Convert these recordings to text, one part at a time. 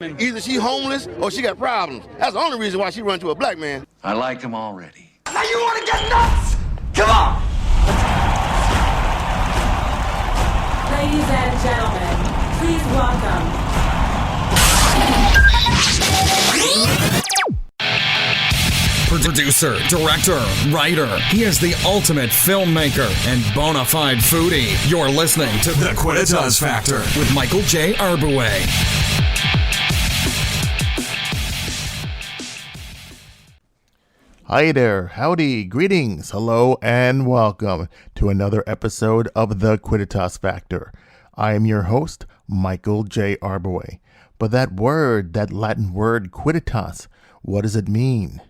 Either she homeless or she got problems. That's the only reason why she run to a black man. I like him already. Now you want to get nuts? Come on! Ladies and gentlemen, please welcome. Producer, director, writer. He is the ultimate filmmaker and bona fide foodie. You're listening to The Quidditas Factor with Michael J. Arbouet. Hi there, howdy, greetings, hello, and welcome to another episode of The Quidditas Factor. I am your host, Michael J. Arbouet. But that word, that Latin word, quidditas, what does it mean?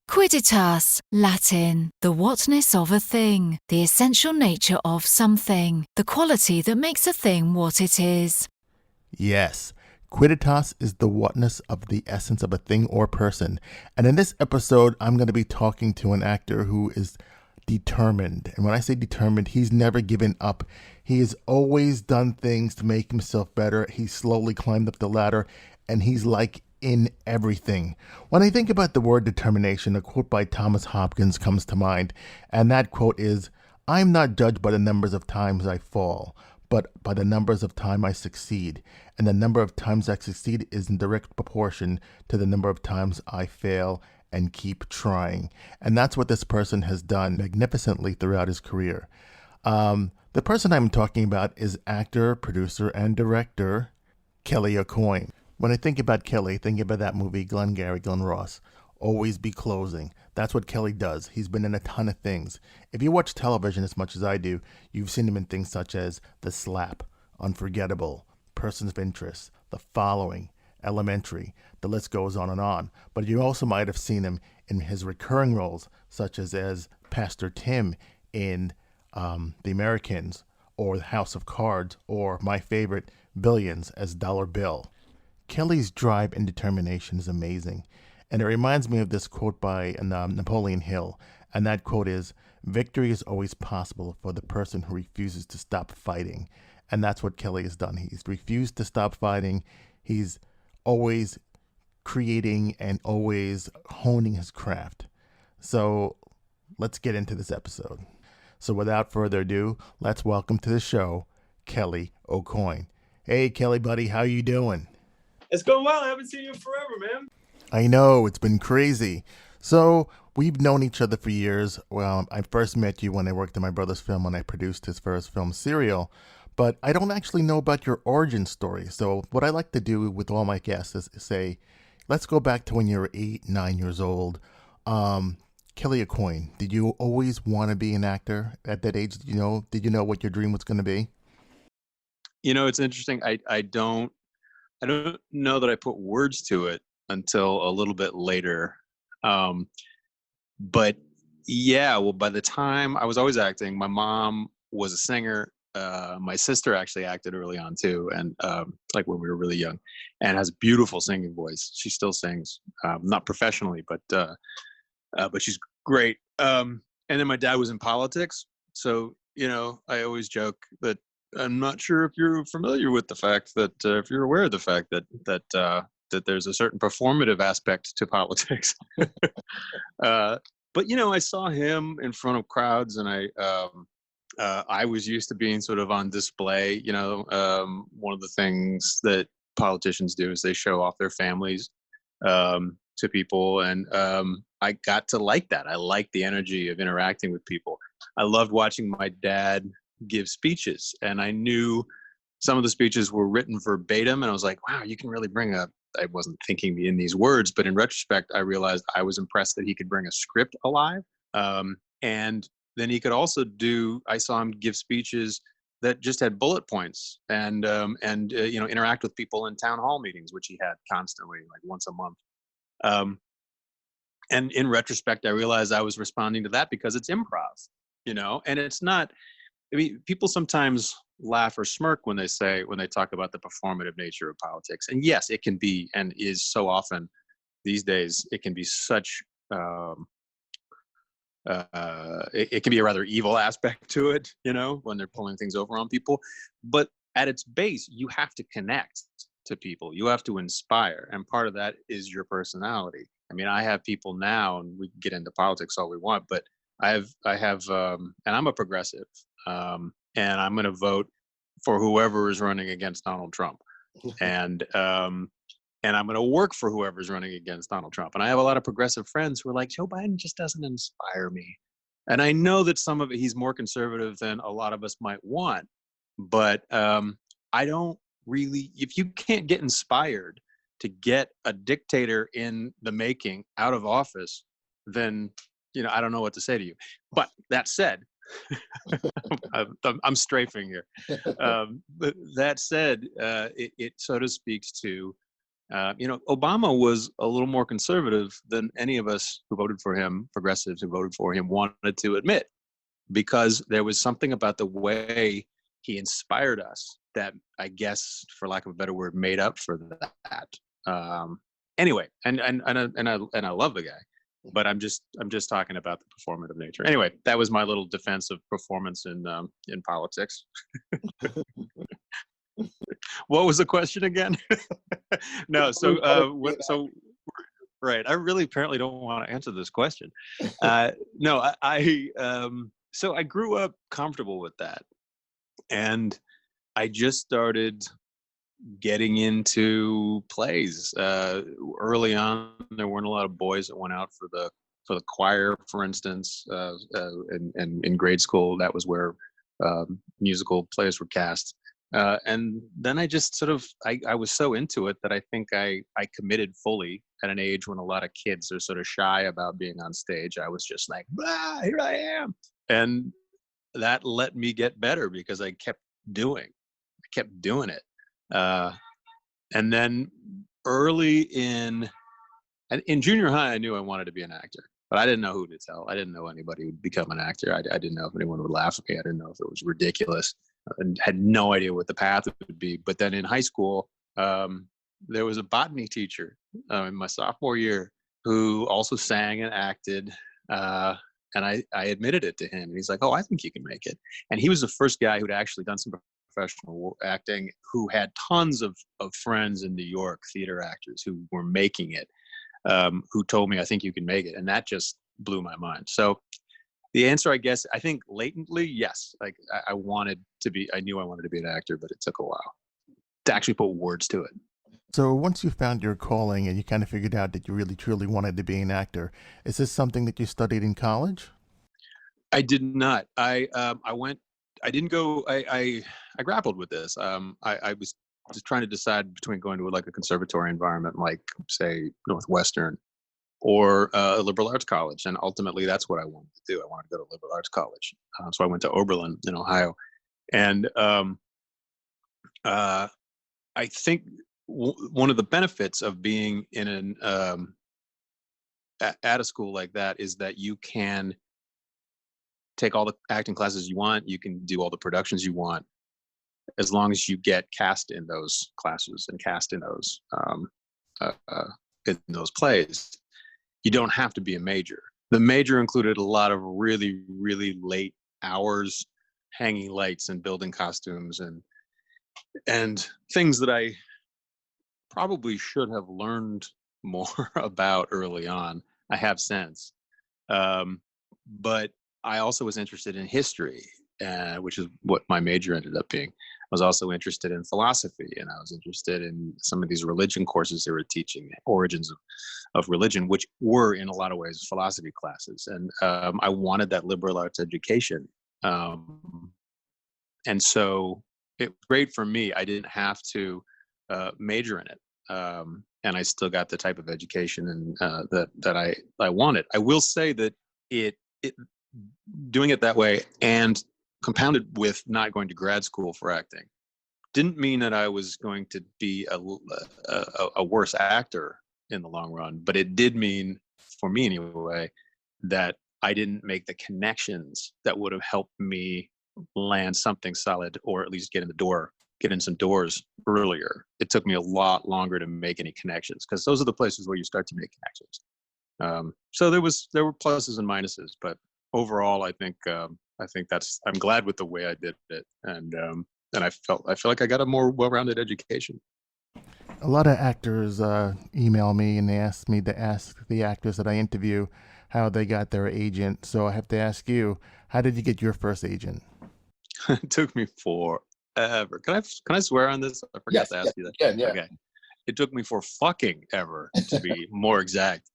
Quidditas, Latin, the whatness of a thing, the essential nature of something, the quality that makes a thing what it is. Yes, quidditas is the whatness of the essence of a thing or person. And in this episode, I'm going to be talking to an actor who is determined. And when I say determined, he's never given up. He has always done things to make himself better. He slowly climbed up the ladder, and he's like in everything. When I think about the word determination, a quote by Thomas Hopkins comes to mind, and that quote is, "I'm not judged by the numbers of times I fall, but by the numbers of times I succeed. And the number of times I succeed is in direct proportion to the number of times I fail and keep trying." And that's what this person has done magnificently throughout his career. The person I'm talking about is actor, producer, and director Kelly AuCoin. When I think about Kelly, think about that movie, Glengarry Glen Ross. Always be closing. That's what Kelly does. He's been in a ton of things. If you watch television as much as I do, you've seen him in things such as The Slap, Unforgettable, Persons of Interest, The Following, Elementary. The list goes on and on. But you also might have seen him in his recurring roles, such as Pastor Tim in The Americans, or The House of Cards, or my favorite, Billions as Dollar Bill. Kelly's drive and determination is amazing. And it reminds me of this quote by Napoleon Hill. And that quote is, "Victory is always possible for the person who refuses to stop fighting." And that's what Kelly has done. He's refused to stop fighting. He's always creating and always honing his craft. So let's get into this episode. So without further ado, let's welcome to the show, Kelly AuCoin. Hey, Kelly, buddy, how you doing? It's going well. I haven't seen you in forever, man. I know, it's been crazy. So we've known each other for years. Well, I first met you when I worked on my brother's film when I produced his first film, Serial. But I don't actually know about your origin story. So what I like to do with all my guests is say, let's go back to when you were 8, 9 years old. Kelly AuCoin, did you always want to be an actor at that age? Did you know what your dream was going to be? You know, it's interesting. I don't know that I put words to it until a little bit later. But yeah, well, by the time I was always acting, my mom was a singer. My sister actually acted early on too. And like when we were really young, and has a beautiful singing voice. She still sings, not professionally, but she's great. And then my dad was in politics. So, I always joke that I'm not sure if you're familiar with the fact that if you're aware of the fact that there's a certain performative aspect to politics. But I saw him in front of crowds, and I was used to being sort of on display. One of the things that politicians do is they show off their families to people, and I got to like that. I liked the energy of interacting with people. I loved watching my dad give speeches, and I knew some of the speeches were written verbatim, and I was like, wow, you can really bring I wasn't thinking in these words, but in retrospect, I realized I was impressed that he could bring a script alive. And then he could also I saw him give speeches that just had bullet points and interact with people in town hall meetings, which he had constantly, like once a month. And in retrospect, I realized I was responding to that because it's improv, and it's not, people sometimes laugh or smirk when they talk about the performative nature of politics. And yes, it can be, and is so often these days, it can be such, it can be a rather evil aspect to it, when they're pulling things over on people. But at its base, you have to connect. to people. You have to inspire, and part of that is your personality. I mean, I have people now, and we can get into politics all we want, but I have, and I'm a progressive, and I'm going to vote for whoever is running against Donald Trump, and I'm going to work for whoever's running against Donald Trump. And I have a lot of progressive friends who are like, Joe Biden just doesn't inspire me. And I know that some of it, he's more conservative than a lot of us might want, but I don't really, if you can't get inspired to get a dictator in the making out of office, then, I don't know what to say to you. But that said, I'm strafing here. But that said, it sort of speaks to, Obama was a little more conservative than any of us who voted for him, progressives who voted for him, wanted to admit, because there was something about the way he inspired us that, I guess, for lack of a better word, made up for that. Anyway, and I love the guy, but I'm just talking about the performative nature. Anyway, that was my little defense of performance in politics. What was the question again? No, right. I really apparently don't want to answer this question. No, so I grew up comfortable with that, and I just started getting into plays. Early on, there weren't a lot of boys that went out for the choir, for instance. And in grade school, that was where musical plays were cast. And then I just sort of, I was so into it that I think I committed fully at an age when a lot of kids are sort of shy about being on stage. I was just like, here I am. And that let me get better because I kept doing it. And then early in junior high, I knew I wanted to be an actor, but I didn't know who to tell. I didn't know anybody would become an actor. I didn't know if anyone would laugh at me. I didn't know if it was ridiculous, and had no idea what the path would be. But then in high school, there was a botany teacher in my sophomore year who also sang and acted. And I admitted it to him, and he's like, "Oh, I think you can make it." And he was the first guy who'd actually done some professional acting, who had tons of friends in New York, theater actors who were making it, who told me, "I think you can make it." And that just blew my mind. So the answer, I guess, I think latently, yes. Like I knew I wanted to be an actor, but it took a while to actually put words to it. So once you found your calling and you kind of figured out that you really truly wanted to be an actor, is this something that you studied in college? I did not. I grappled with this. I was just trying to decide between going to like a conservatory environment, like say Northwestern, or a liberal arts college. And ultimately that's what I wanted to do. I wanted to go to liberal arts college. So I went to Oberlin in Ohio. And I think one of the benefits of being in at a school like that is that you can take all the acting classes you want. You can do all the productions you want, as long as you get cast in those classes and cast in those plays. You don't have to be a major. The major included a lot of really, really late hours, hanging lights and building costumes and things that I probably should have learned more about early on. I have since. But I also was interested in history, which is what my major ended up being. I was also interested in philosophy, and I was interested in some of these religion courses they were teaching, origins of religion, which were in a lot of ways philosophy classes. And I wanted that liberal arts education. And so it was great for me. I didn't have to major in it. And I still got the type of education that I wanted. I will say that it doing it that way, and compounded with not going to grad school for acting, didn't mean that I was going to be a worse actor in the long run. But it did mean, for me anyway, that I didn't make the connections that would have helped me land something solid, or at least get in some doors earlier. It took me a lot longer to make any connections, because those are the places where you start to make connections. So there were pluses and minuses, but overall, I think I'm glad with the way I did it, and I feel like I got a more well-rounded education. A lot of actors email me and they ask me to ask the actors that I interview how they got their agent. So I have to ask you, how did you get your first agent? It took me forever. Can I swear on this? I forgot to ask you that. Yeah. Okay. It took me for fucking ever, to be more exact.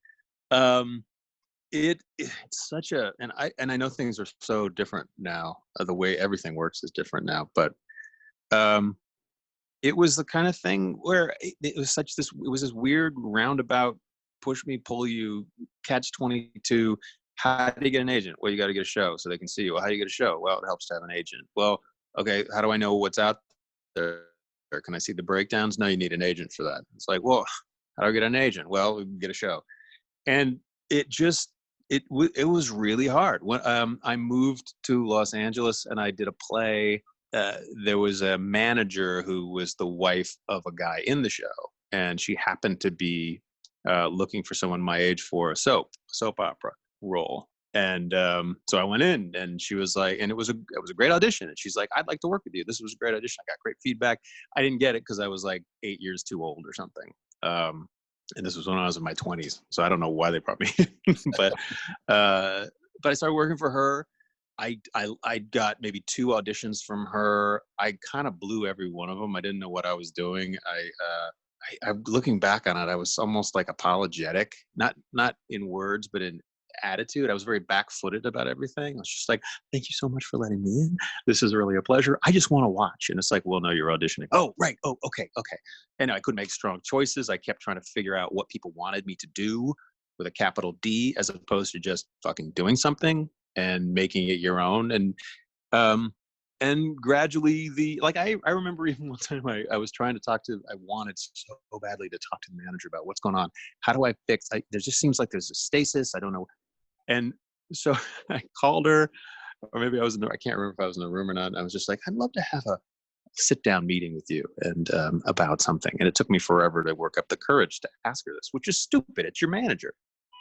It's such a, and I know things are so different now. The way everything works is different now, but it was the kind of thing where it was this weird roundabout, push me, pull you, catch 22. How do you get an agent? Well, you got to get a show so they can see you. Well, how do you get a show? Well, it helps to have an agent. Well, okay, how do I know what's out there? Can I see the breakdowns? No, you need an agent for that. It's like, well, how do I get an agent? Well, we can get a show. And it was really hard. When I moved to Los Angeles and I did a play, there was a manager who was the wife of a guy in the show, and she happened to be looking for someone my age for a soap opera role. And so I went in, and she was like, and it was a great audition. And she's like, I'd like to work with you. This was a great audition. I got great feedback. I didn't get it because I was like 8 years too old or something. And this was when I was in my 20s. So I don't know why they brought me in, but I started working for her. I got maybe 2 auditions from her. I kind of blew every one of them. I didn't know what I was doing. I'm looking back on it, I was almost like apologetic, not in words, but in attitude. I was very back-footed about everything. I was just like, thank you so much for letting me in. This is really a pleasure. I just want to watch. And it's like, well, no, you're auditioning. Oh, right. Oh, okay. And I couldn't make strong choices. I kept trying to figure out what people wanted me to do with a capital D, as opposed to just fucking doing something and making it your own. And gradually I remember even one time I was trying to I wanted so badly to talk to the manager about what's going on. How do I fix, there just seems like there's a stasis. I don't know. And so I called her, or maybe I can't remember if I was in the room or not. I was just like, I'd love to have a sit down meeting with you and about something. And it took me forever to work up the courage to ask her this, which is stupid. It's your manager.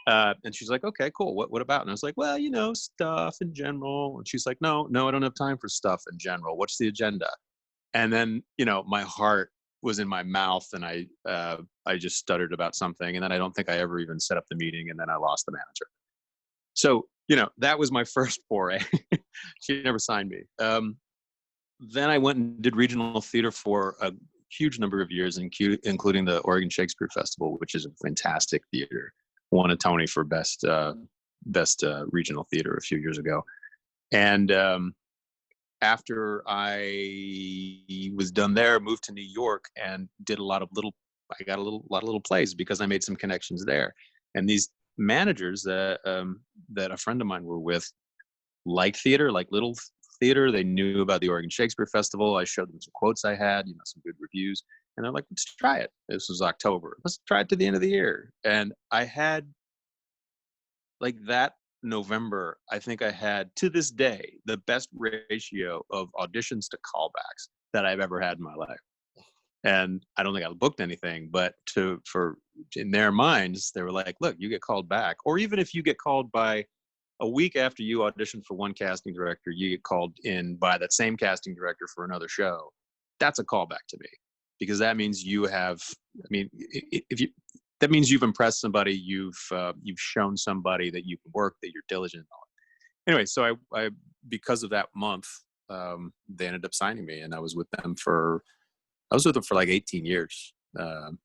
And she's like, okay, cool. What about? And I was like, well, stuff in general. And she's like, no, I don't have time for stuff in general. What's the agenda? And then, my heart was in my mouth, and I just stuttered about something. And then I don't think I ever even set up the meeting, and then I lost the manager. So, that was my first foray. She never signed me. Then I went and did regional theater for a huge number of years, including the Oregon Shakespeare Festival, which is a fantastic theater. Won a Tony for best regional theater a few years ago. And after I was done there, moved to New York and did I got a lot of little plays because I made some connections there. And these managers that a friend of mine were with liked theater, like little theater. They knew about the Oregon Shakespeare Festival. I showed them some quotes I had, some good reviews. And they're like, let's try it. This was October. Let's try it to the end of the year. And I had, like, that November, I think I had, to this day, the best ratio of auditions to callbacks that I've ever had in my life. And I don't think I booked anything, but in their minds, they were like, look, you get called back. Or even if you get called by a week after you auditioned for one casting director, you get called in by that same casting director for another show. That's a callback to me. Because that means that means you've impressed somebody, you've shown somebody that you can work, that you're diligent on. Anyway, so I because of that month, they ended up signing me, and I was with them for like 18 years. And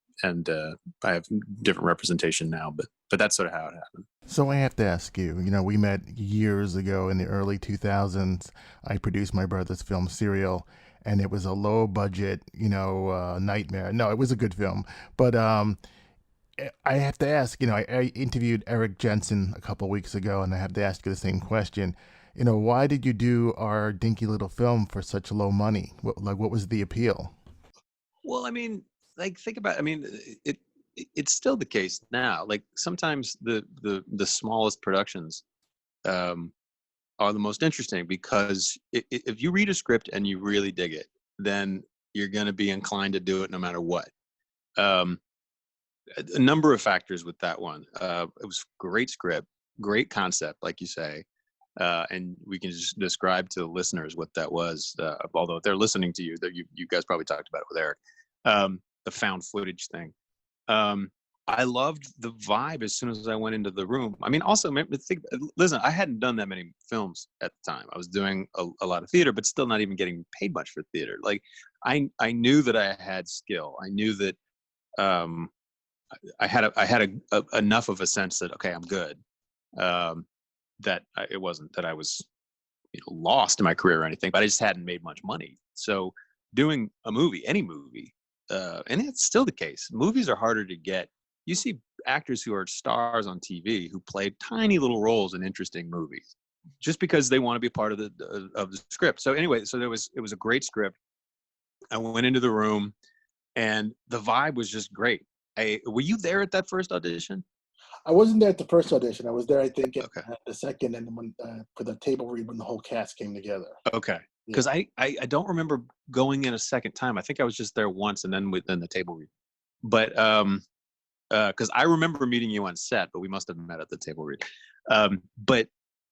I have different representation now, but that's sort of how it happened. So I have to ask you, we met years ago in the early 2000s. I produced my brother's film Serial, and it was a low budget, nightmare. No, it was a good film. But I have to ask, I interviewed Eric Jensen a couple of weeks ago, and I have to ask you the same question. Why did you do our dinky little film for such low money? What was the appeal? Well, think about, it's still the case now. Like, sometimes the smallest productions are the most interesting, because if you read a script and you really dig it, then you're going to be inclined to do it no matter what. A number of factors with that one. It was great script, great concept, like you say, and we can just describe to the listeners what that was. Although if they're listening to you, you guys probably talked about it with Eric. the found footage thing. I loved the vibe as soon as I went into the room. I mean, also, listen, I hadn't done that many films at the time. I was doing a lot of theater, but still not even getting paid much for theater. Like, I knew that I had skill. I knew that I had enough of a sense that, okay, I'm good. It wasn't that I was lost in my career or anything, but I just hadn't made much money. So doing a movie, any movie, and it's still the case. Movies are harder to get. You see actors who are stars on TV who play tiny little roles in interesting movies, just because they want to be part of the script. So anyway, it was a great script. I went into the room, and the vibe was just great. Were you there at that first audition? I wasn't there at the first audition. I was there, I think, at Okay. the second, and when for the table read when the whole cast came together. Okay. Because I don't remember going in a second time. I think I was just there once, and then within the table read. But because I remember meeting you on set, but we must have met at the table read. But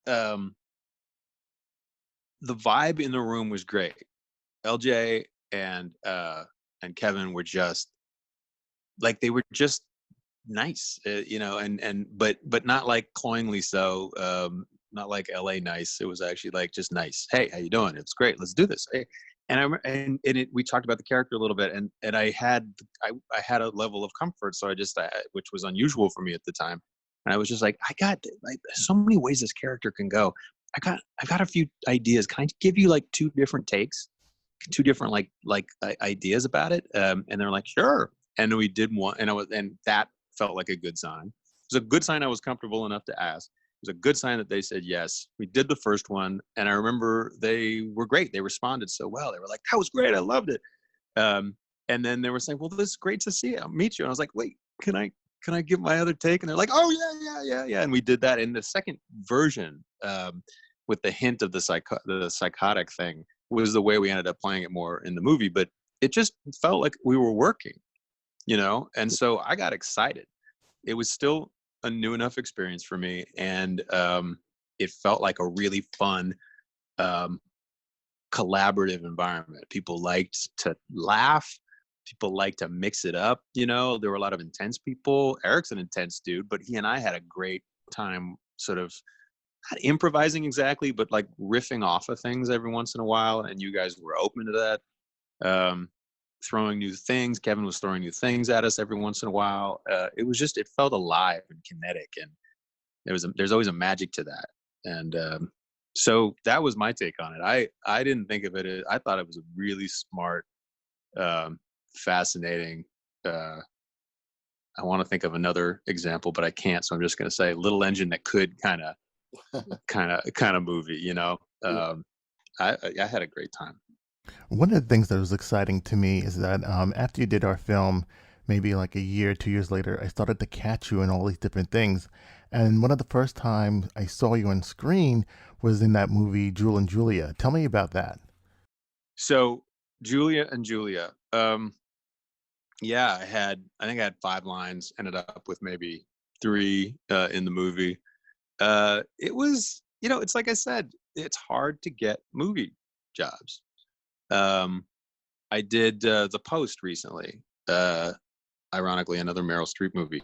the vibe in the room was great. LJ and Kevin were just like, they were just nice, but not like cloyingly so. Not like LA nice. It was actually like just nice. Hey, how you doing? It's great. Let's do this. Hey. And we talked about the character a little bit, and I had a level of comfort, so which was unusual for me at the time, and I was just like, I got like so many ways this character can go. I've got a few ideas. Can I give you like two different takes, two different like ideas about it? And they're like, sure. And we did one, and that felt like a good sign. It was a good sign I was comfortable enough to ask. It was a good sign that they said yes. We did the first one, and I remember they were great. They responded so well. They were like, that was great. I loved it. And then they were saying, well, this is great to meet you. And I was like, wait, can I give my other take? And they're like, oh yeah. And we did that. In the second version, with the hint of the psychotic thing, was the way we ended up playing it more in the movie. But it just felt like we were working, and so I got excited. It was still a new enough experience for me, and it felt like a really fun collaborative environment. People liked to laugh, people liked to mix it up. There were a lot of intense people. Eric's an intense dude, but he and I had a great time, sort of not improvising exactly, but like riffing off of things every once in a while, and you guys were open to that. Throwing new things. Kevin was throwing new things at us every once in a while. It felt alive and kinetic, and there's always a magic to that. And so that was my take on it. I didn't think of it. I thought it was a really smart, fascinating. I want to think of another example, but I can't. So I'm just going to say Little Engine that could kind of movie. I had a great time. One of the things that was exciting to me is that after you did our film, maybe like a year, 2 years later, I started to catch you in all these different things. And one of the first times I saw you on screen was in that movie, Jewel and Julia. Tell me about that. So Julia and Julia. I think I had 5 lines, ended up with maybe 3 in the movie. It was, it's like I said, it's hard to get movie jobs. I did The Post recently, ironically, another Meryl Streep movie.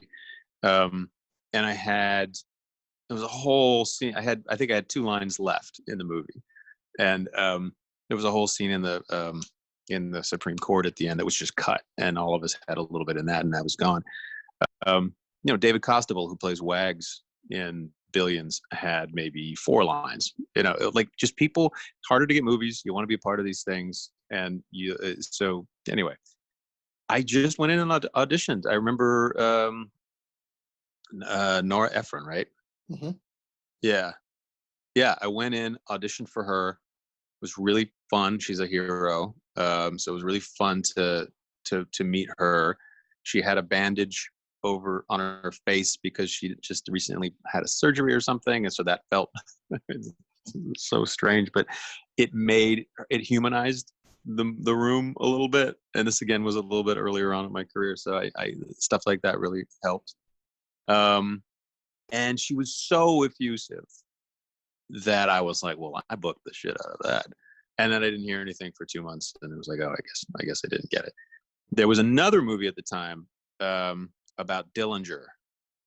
And there was a whole scene. I think I had 2 lines left in the movie. And there was a whole scene in the Supreme Court at the end that was just cut. And all of us had a little bit in that, and that was gone. David Costabile, who plays Wags in Billions, had maybe 4 lines. Like just people. It's harder to get movies. You want to be a part of these things, and so anyway, I just went in and auditioned. I remember Nora Ephron, right? Mm-hmm. Yeah. I went in, auditioned for her. It was really fun. She's a hero. So it was really fun to meet her. She had a bandage over on her face because she just recently had a surgery or something, and so that felt so strange, but it humanized the room a little bit. And this again was a little bit earlier on in my career, so I stuff like that really helped. And she was so effusive that I was like, well, I booked the shit out of that. And then I didn't hear anything for 2 months, and it was like, oh, I guess I didn't get it. There was another movie at the time about Dillinger,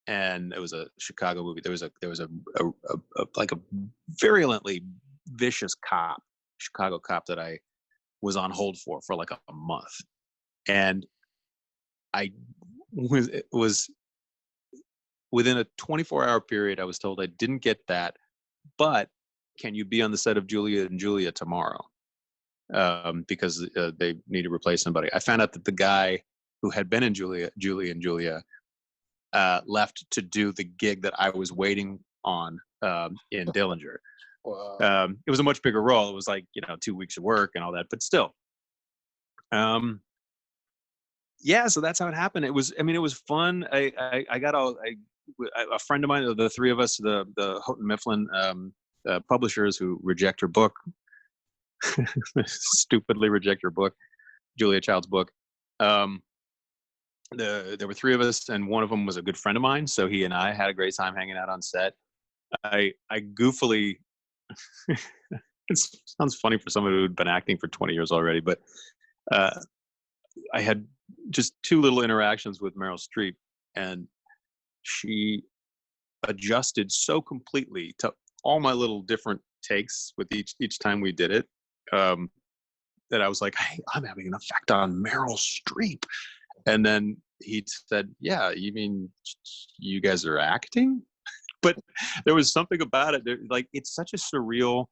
and it was a Chicago movie. There was a like a virulently vicious cop, Chicago cop, that I was on hold for like a month, and I was within a 24-hour period. I was told I didn't get that, but can you be on the set of Julia and Julia tomorrow? Because they need to replace somebody. I found out that the guy who had been in Julia and Julia left to do the gig that I was waiting on in Dillinger. Wow. It was a much bigger role. It was like 2 weeks of work and all that, but still. Yeah, so that's how it happened. It was fun. I got a friend of mine, the three of us, the Houghton Mifflin publishers who reject her book, stupidly reject her book, Julia Child's book. There were three of us, and one of them was a good friend of mine. So he and I had a great time hanging out on set. I goofily, it sounds funny for someone who'd been acting for 20 years already, but I had just 2 little interactions with Meryl Streep, and she adjusted so completely to all my little different takes with each time we did it, that I was like, hey, I'm having an effect on Meryl Streep. And then he said, yeah, you mean you guys are acting? But there was something about it, like it's such a surreal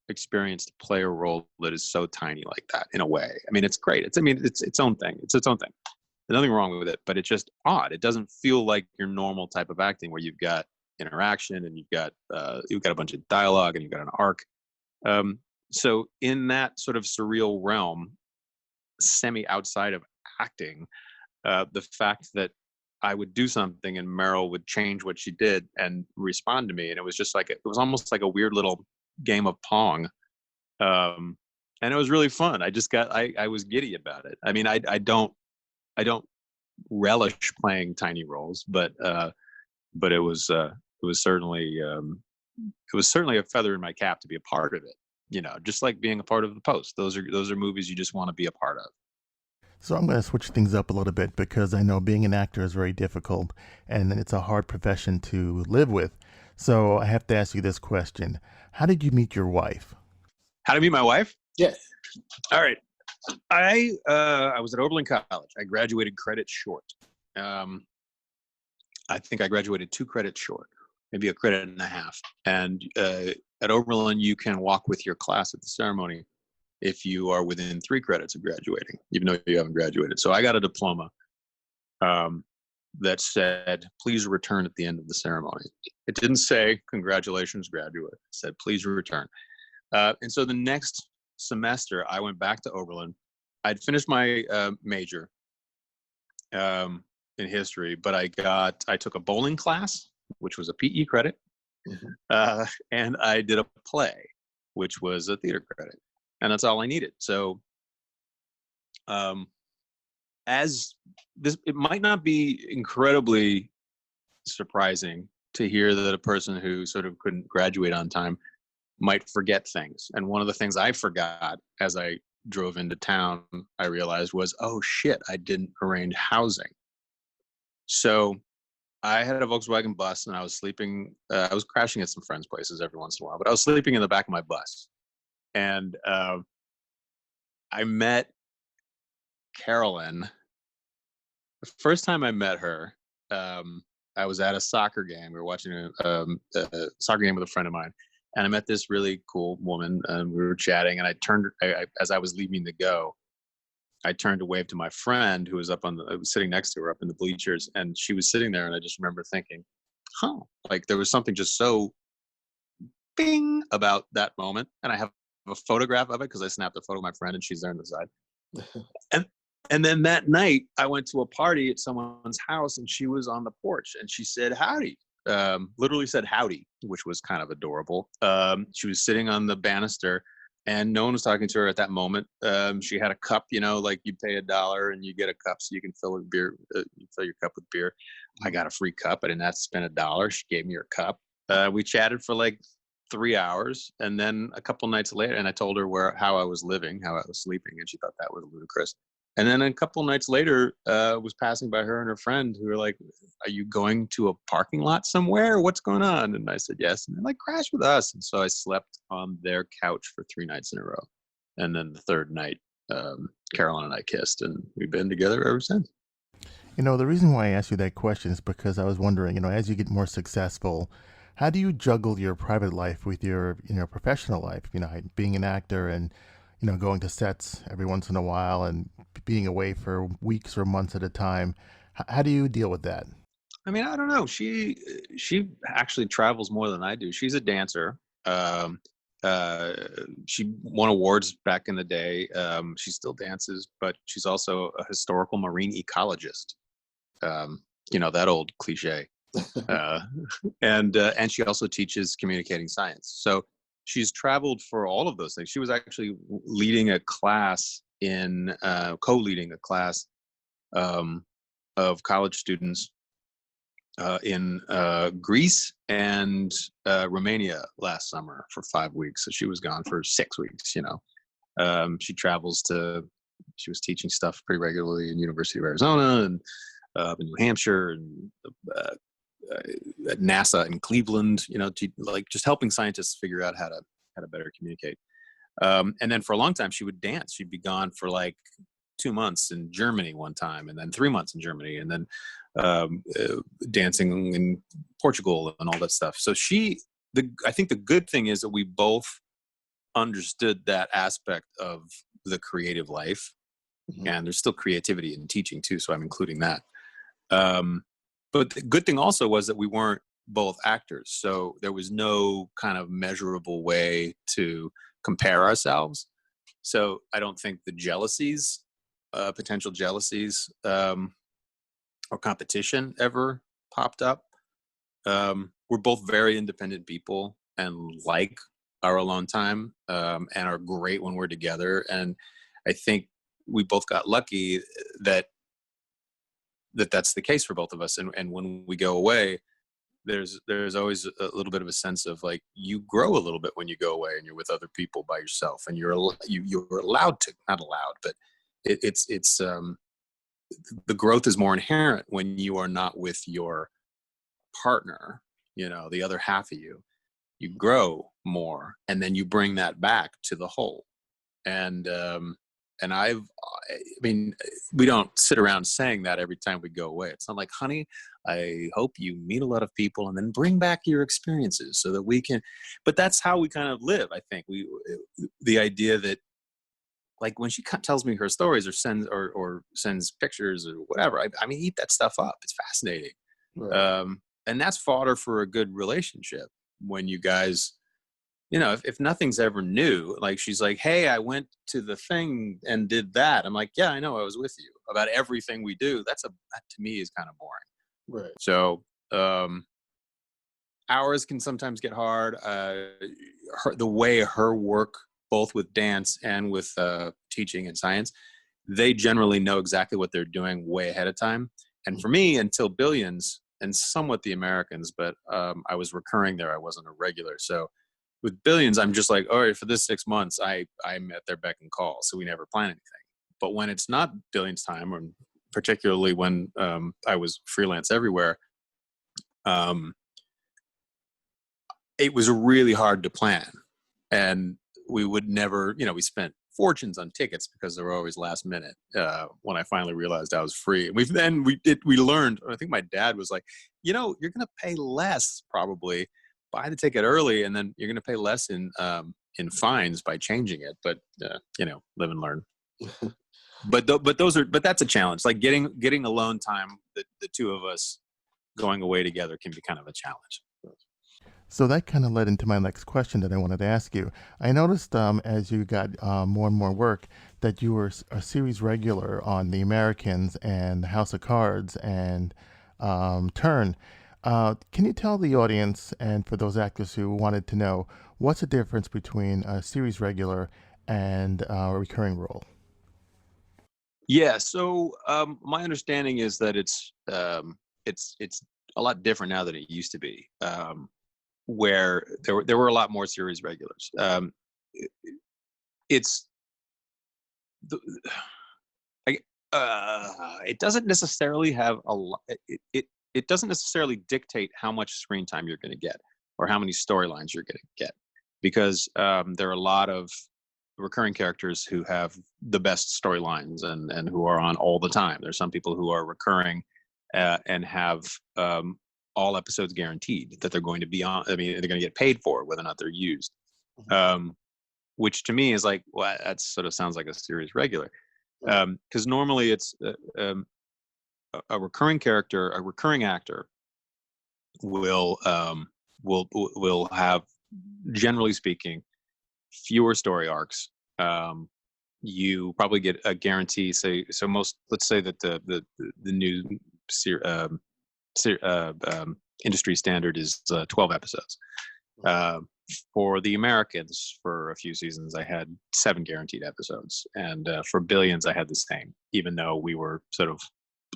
experience to play a role that is so tiny like that, in a way. I mean, it's great. It's its own thing. It's its own thing. There's nothing wrong with it, but it's just odd. It doesn't feel like your normal type of acting where you've got interaction and you've got a bunch of dialogue and you've got an arc. So in that sort of surreal realm, semi outside of acting, the fact that I would do something and Meryl would change what she did and respond to me, and it was just like it was almost like a weird little game of Pong, and it was really fun. I was giddy about it. I mean, I don't relish playing tiny roles, but it was certainly a feather in my cap to be a part of it. Just like being a part of the Post. Those are movies you just want to be a part of. So I'm going to switch things up a little bit because I know being an actor is very difficult and it's a hard profession to live with. So I have to ask you this question. How did you meet your wife? How to meet my wife? Yes. All right. I was at Oberlin College. I graduated credits short. I think I graduated 2 credits short, maybe a credit and a half. And at Oberlin, you can walk with your class at the ceremony if you are within 3 credits of graduating, even though you haven't graduated. So I got a diploma that said, please return at the end of the ceremony. It didn't say, congratulations, graduate. It said, please return. And so the next semester, I went back to Oberlin. I'd finished my major in history, but I took a bowling class, which was a PE credit, and I did a play, which was a theater credit. And that's all I needed. So it might not be incredibly surprising to hear that a person who sort of couldn't graduate on time might forget things. And one of the things I forgot as I drove into town, I realized was, oh shit, I didn't arrange housing. So I had a Volkswagen bus and I was sleeping, I was crashing at some friends' places every once in a while, but I was sleeping in the back of my bus. And I met Carolyn. The first time I met her, I was at a soccer game. We were watching a soccer game with a friend of mine, and I met this really cool woman, and we were chatting. And I turned, as I was leaving to go, I turned to wave to my friend who was I was sitting next to her up in the bleachers, and she was sitting there. And I just remember thinking, like there was something just so bing about that moment. And I have a photograph of it because I snapped a photo of my friend and she's there on the side. And then that night I went to a party at someone's house and she was on the porch and she said, howdy, literally said howdy, which was kind of adorable. She was sitting on the banister and no one was talking to her at that moment. She had a cup, like you pay $1 and you get a cup so you can fill beer, you fill your cup with beer. I got a free cup. I didn't have to spend $1. She gave me her cup. We chatted for like 3 hours, and then a couple nights later, and I told her how I was living, how I was sleeping, and she thought that was ludicrous. And then a couple nights later, was passing by her and her friend, who were like, "Are you going to a parking lot somewhere? What's going on?" And I said, "Yes." And they're like, "Crash with us." And so I slept on their couch for 3 nights in a row. And then the third night, Caroline and I kissed, and we've been together ever since. The reason why I asked you that question is because I was wondering, as you get more successful, how do you juggle your private life with your, professional life? Being an actor and, going to sets every once in a while and being away for weeks or months at a time. How do you deal with that? I mean, I don't know. She actually travels more than I do. She's a dancer. She won awards back in the day. She still dances, but she's also a historical marine ecologist. That old cliche. And she also teaches communicating science. So she's traveled for all of those things. She was actually leading a class co-leading a class of college students in Greece and Romania last summer for 5 weeks. So she was gone for 6 weeks. She was teaching stuff pretty regularly in University of Arizona and in New Hampshire and at NASA in Cleveland, just helping scientists figure out how to better communicate. And then for a long time, she would dance. She'd be gone for like 2 months in Germany one time, and then 3 months in Germany, and then dancing in Portugal and all that stuff. So I think the good thing is that we both understood that aspect of the creative life, and there's still creativity in teaching too. So I'm including that. But the good thing also was that we weren't both actors. So there was no kind of measurable way to compare ourselves. So I don't think the jealousies, potential jealousies, or competition ever popped up. We're both very independent people and like our alone time, and are great when we're together. And I think we both got lucky that's the case for both of us. And when we go away, there's always a little bit of a sense of like, you grow a little bit when you go away and you're with other people by yourself, and you're allowed to, not allowed, but it's the growth is more inherent when you are not with your partner, the other half of you. You grow more, and then you bring that back to the whole. And I mean, we don't sit around saying that every time we go away. It's not like, honey, I hope you meet a lot of people and then bring back your experiences so that we can, but that's how we kind of live. I think the idea that, like, when she tells me her stories or sends pictures or whatever, I mean, eat that stuff up. It's fascinating. Right. And that's fodder for a good relationship when you guys, if nothing's ever new, like she's like, hey, I went to the thing and did that. I'm like, yeah, I know, I was with you about everything we do. That to me is kind of boring. Right. So hours can sometimes get hard. The way her work, both with dance and with teaching and science, they generally know exactly what they're doing way ahead of time. And for me, until Billions, and somewhat the Americans, but I was recurring there. I wasn't a regular. So with Billions, I'm just like, all right, for this 6 months, I'm at their beck and call. So we never plan anything. But when it's not Billions time, or particularly when I was freelance everywhere, it was really hard to plan. And we would never, we spent fortunes on tickets because they were always last minute. When I finally realized I was free, and we learned. I think my dad was like, you're going to pay less probably, buy the ticket early, and then you're going to pay less in fines by changing it. But live and learn. But that's a challenge. Like getting alone time. The two of us going away together can be kind of a challenge. So that kind of led into my next question that I wanted to ask you. I noticed as you got more and more work that you were a series regular on The Americans and House of Cards and Turn. Can you tell the audience, and for those actors who wanted to know, what's the difference between a series regular and a recurring role? Yeah, so my understanding is that it's a lot different now than it used to be. where there were a lot more series regulars. It's the, it doesn't necessarily have a lot. It doesn't necessarily dictate how much screen time you're going to get or how many storylines you're going to get, because there are a lot of recurring characters who have the best storylines and who are on all the time. There's some people who are recurring and have all episodes guaranteed that they're going to be on. I mean, they're going to get paid for whether or not they're used. Which to me is like, well, that sort of sounds like a series regular. Because normally it's a recurring character, a recurring actor will have, generally speaking, fewer story arcs. You probably get a guarantee. So most, let's say that the new industry standard is 12 episodes. For the Americans, for a few seasons, I had 7 guaranteed episodes, and for Billions, I had the same. Even though we were sort of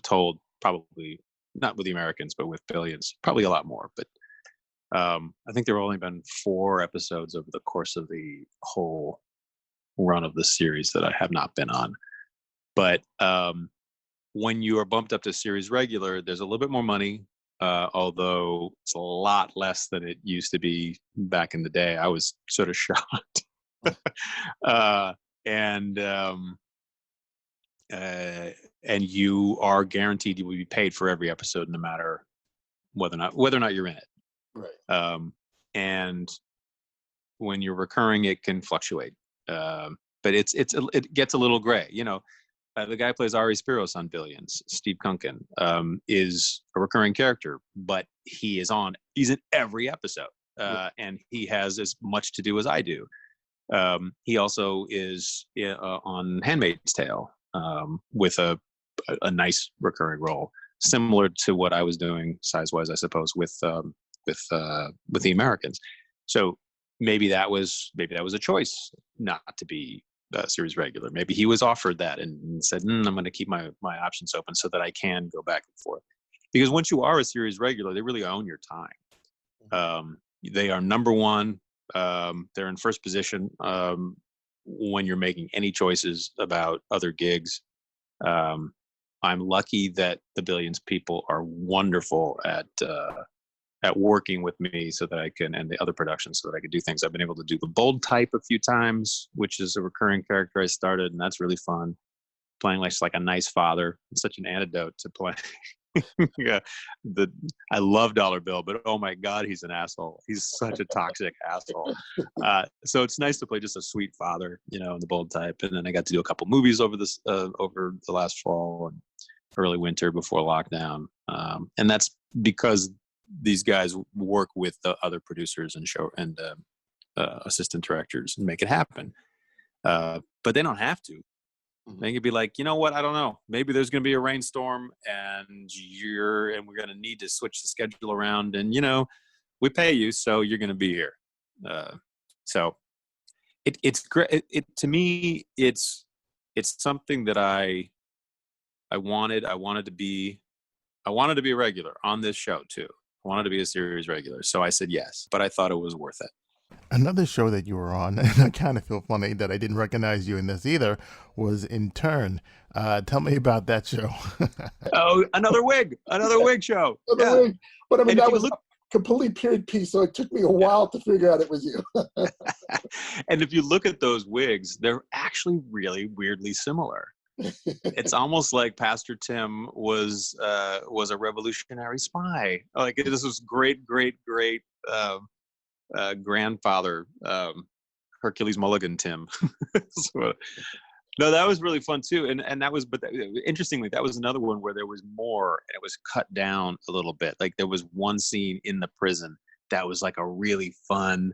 told, probably not with the Americans, but with Billions, probably a lot more. But I think there have only been 4 episodes over the course of the whole run of the series that I have not been on. But when you are bumped up to series regular, there's a little bit more money. Although it's a lot less than it used to be back in the day. I was sort of shocked. And you are guaranteed you will be paid for every episode, no matter whether or not you're in it. Right. And when you're recurring, it can fluctuate. But it gets a little gray, you know. The guy who plays Ari Spiros on Billions, Steve Kunkin, is a recurring character, but he's in every episode, and he has as much to do as I do. He also is on Handmaid's Tale with a nice recurring role, similar to what I was doing size-wise, I suppose, with the Americans. So maybe that was a choice not to be series regular. Maybe he was offered that and said, I'm going to keep my options open so that I can go back and forth. Because once you are a series regular, they really own your time. They are number one. They're in first position when you're making any choices about other gigs. I'm lucky that the Billions people are wonderful at working with me so that I can, and the other productions, so that I could do things. I've been able to do the Bold Type a few times, which is a recurring character I started, and that's really fun. Playing like a nice father. It's such an antidote to play. I love Dollar Bill, but oh my God, he's an asshole. He's such a toxic asshole. So it's nice to play just a sweet father, you know, in the Bold Type. And then I got to do a couple movies over the last fall and early winter before lockdown. And that's because these guys work with the other producers and assistant directors and make it happen. But they don't have to. They could be like, you know what? I don't know. Maybe there's going to be a rainstorm and we're going to need to switch the schedule around, and we pay you, so you're going to be here. So it's great. To me, it's something that I wanted to be a regular on this show too. I wanted to be a series regular. So I said yes, but I thought it was worth it. Another show that you were on, and I kind of feel funny that I didn't recognize you in this either, was In Turn. Tell me about that show. Oh, another wig show. Wig. But I mean, that was a complete period piece, so it took me a while to figure out it was you. And if you look at those wigs, they're actually really weirdly similar. It's almost like Pastor Tim was a revolutionary spy. Like, this was great grandfather Hercules Mulligan Tim. So, no, that was really fun too, and that was. But interestingly, that was another one where there was more, and it was cut down a little bit. Like, there was one scene in the prison that was like a really fun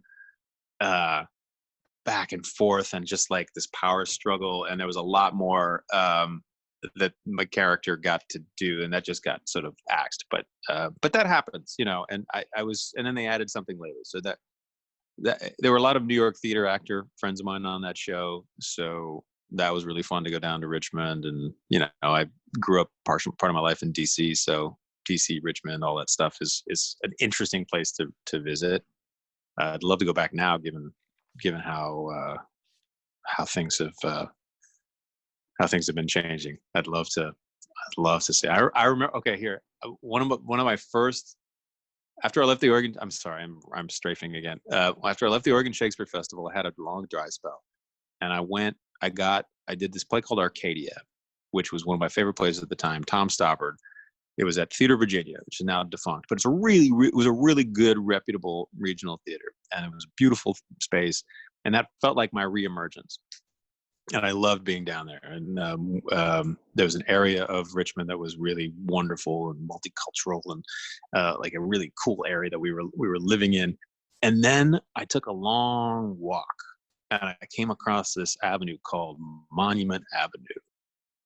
back and forth, and just like this power struggle, and there was a lot more that my character got to do, and that just got sort of axed. But that happens, and I was, and then they added something later, so that there were a lot of New York theater actor friends of mine on that show, so that was really fun to go down to Richmond. And I grew up part of my life in DC, so DC, Richmond, all that stuff is an interesting place to visit. I'd love to go back now, given how things have been changing. I'd love to say. I remember. Okay, here, one of my first. After I left the Oregon, I'm sorry, I'm strafing again. After I left the Oregon Shakespeare Festival, I had a long dry spell, and I did this play called Arcadia, which was one of my favorite plays at the time. Tom Stoppard. It was at Theater Virginia, which is now defunct, but it was a really good, reputable regional theater, and it was a beautiful space, and that felt like my reemergence. And I loved being down there. And there was an area of Richmond that was really wonderful and multicultural, and like a really cool area that we were living in. And then I took a long walk, and I came across this avenue called Monument Avenue,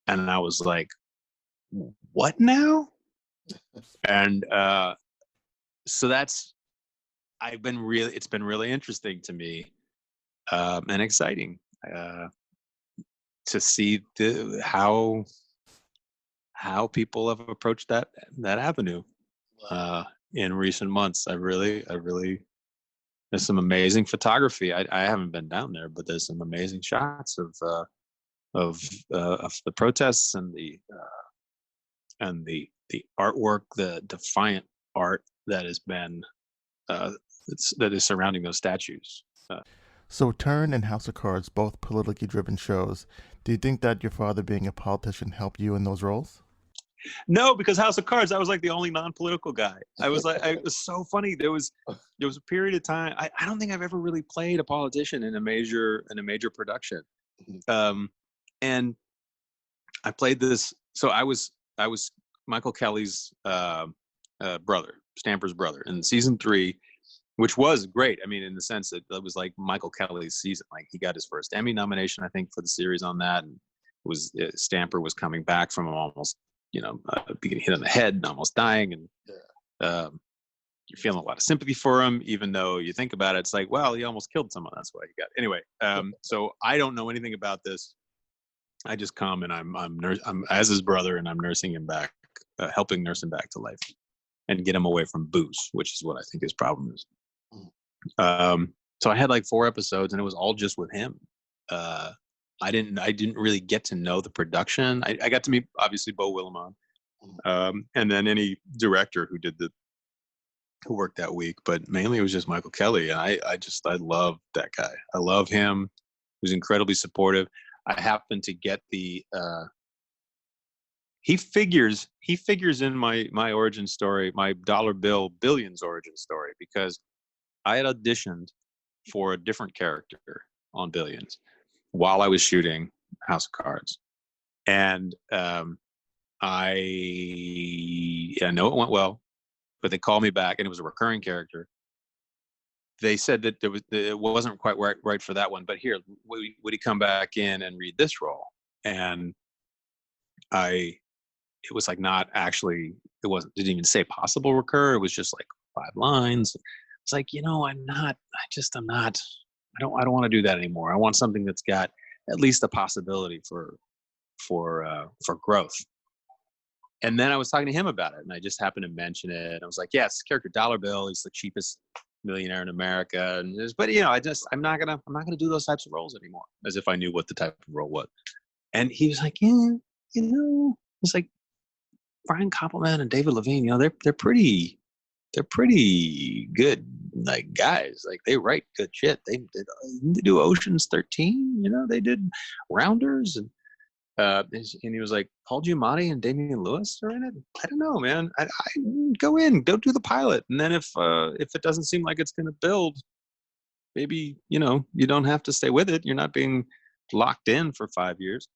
and I was like, "What now?" And so it's been really interesting to me and exciting. To see how people have approached that avenue in recent months. I really there's some amazing photography. I haven't been down there, but there's some amazing shots of the protests and the artwork, the defiant art that has been that is surrounding those statues. So Turn and House of Cards, both politically driven shows. Do you think that your father being a politician helped you in those roles? No, because House of Cards, I was like the only non-political guy. It was so funny. There was a period of time. I don't think I've ever really played a politician in a major production. And I played this. So I was Michael Kelly's brother, Stamper's brother, in season 3. Which was great. I mean, in the sense that it was like Michael Kelly's season. Like, he got his first Emmy nomination, I think, for the series on that. And Stamper was coming back from almost, being hit on the head and almost dying. And you're feeling a lot of sympathy for him, even though you think about it, it's like, well, he almost killed someone. That's why he got. Anyway, so I don't know anything about this. I just come and I'm as his brother, and I'm nursing him back, helping nurse him back to life, and get him away from booze, which is what I think his problem is. So I had like 4 episodes, and it was all just with him. I didn't really get to know the production. I got to meet, obviously, Bo Willimon, and then any director who worked that week, but mainly it was just Michael Kelly. And I loved that guy. I love him. He was incredibly supportive. I happened to get he figures in my origin story, my dollar bill billions origin story, because I had auditioned for a different character on Billions while I was shooting House of Cards. And I know it went well, but they called me back, and it was a recurring character. They said that it wasn't quite right for that one, but here, would he come back in and read this role? And it was like not actually, didn't even say possible recur. It was just like 5 lines. It's like, I don't want to do that anymore. I want something that's got at least a possibility for growth. And then I was talking to him about it, and I just happened to mention it. And I was like, yeah, it's character Dollar Bill. He's the cheapest millionaire in America. But I'm not gonna do those types of roles anymore, as if I knew what the type of role was. And he was like, yeah, it's like Brian Koppelman and David Levine, they're pretty good, like, guys. Like, they write good shit. They do Ocean's 13, they did Rounders, and he was like, Paul Giamatti and Damian Lewis are in it. I don't know, man. I go do the pilot, and then if it doesn't seem like it's gonna build, maybe you don't have to stay with it. You're not being locked in for 5 years.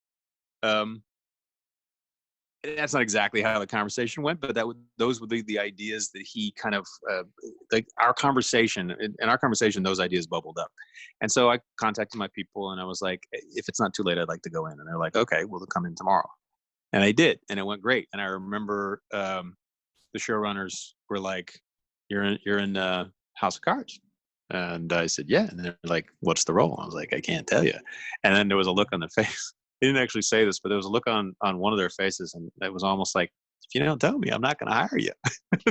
That's not exactly how the conversation went, but those were the ideas that he kind of like our conversation. In our conversation, those ideas bubbled up, and so I contacted my people, and I was like, "If it's not too late, I'd like to go in." And they're like, "Okay, well, they'll come in tomorrow," and I did, and it went great. And I remember the showrunners were like, "You're in House of Cards," and I said, "Yeah," and they're like, "What's the role?" I was like, "I can't tell you," and then there was a look on their face. They didn't actually say this, but there was a look on one of their faces, and it was almost like, if you don't tell me, I'm not going to hire you.